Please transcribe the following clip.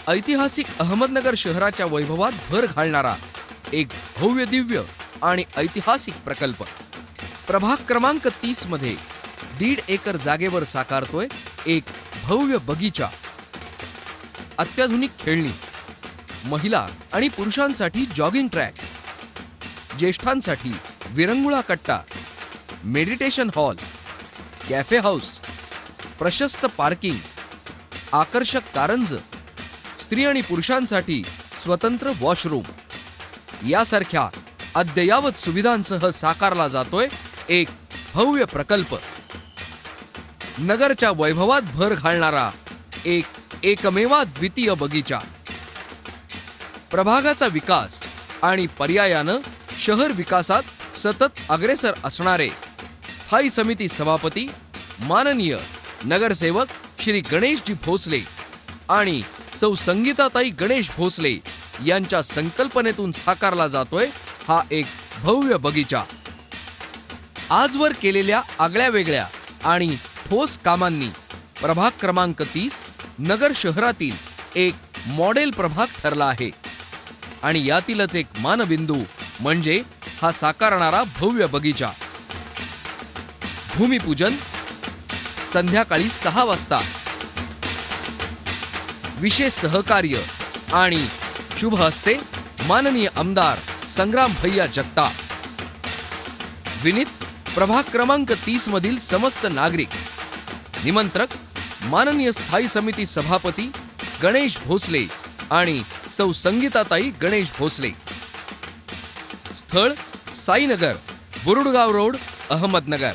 ऐतिहासिक अहमदनगर शहराच्या वैभवात भर घालणारा एक भव्य दिव्य आणि ऐतिहासिक प्रकल्प प्रभाग क्रमांक 30 मध्ये 1.5 एकर जागेवर साकारतोय एक भव्य बगीचा। अत्याधुनिक खेळणी, महिला आणि पुरुषांसाठी जॉगिंग ट्रॅक, ज्येष्ठांसाठी विरंगुळा कट्टा, मेडिटेशन हॉल, कॅफे हाऊस, प्रशस्त पार्किंग, आकर्षक कारंज, स्त्री आणि पुरुषांसाठी स्वतंत्र वॉशरूम यासारख्या अद्ययावत सुविधांसह साकारला जातोय एक भव्य प्रकल्प। नगरच्या वैभवात भर घालणारा एक एकमेवाद्वितीय बगीचा। प्रभागाचा विकास आणि पर्यायानं शहर विकासात सतत अग्रेसर असणारे स्थायी समिती सभापती माननीय नगरसेवक श्री गणेशजी भोसले आणि सौ संगीताताई गणेश भोसले यांच्या संकल्पनेतून साकारला जातोय हा एक भव्य बगीचा। आजवर केलेल्या आगळ्या वेगळ्या आणि ठोस कामांनी प्रभाग क्रमांक 30 नगर शहरातील एक मॉडेल प्रभाग ठरला आहे आणि यातीलच एक मानबिंदू म्हणजे हा साकारणारा भव्य बगीचा। भूमिपूजन संध्याकाळी 6 वाजता। विशेष सहकार्य आणि शुभ हस्ते माननीय आमदार संग्राम भैया जगताप। विनीत प्रभाग क्रमांक 30 मधील समस्त नागरिक। निमंत्रक माननीय स्थायी समिती सभापती गणेश भोसले आणि सौ संगीताताई गणेश भोसले। स्थळ साईनगर, बुरुडगाव रोड, अहमदनगर।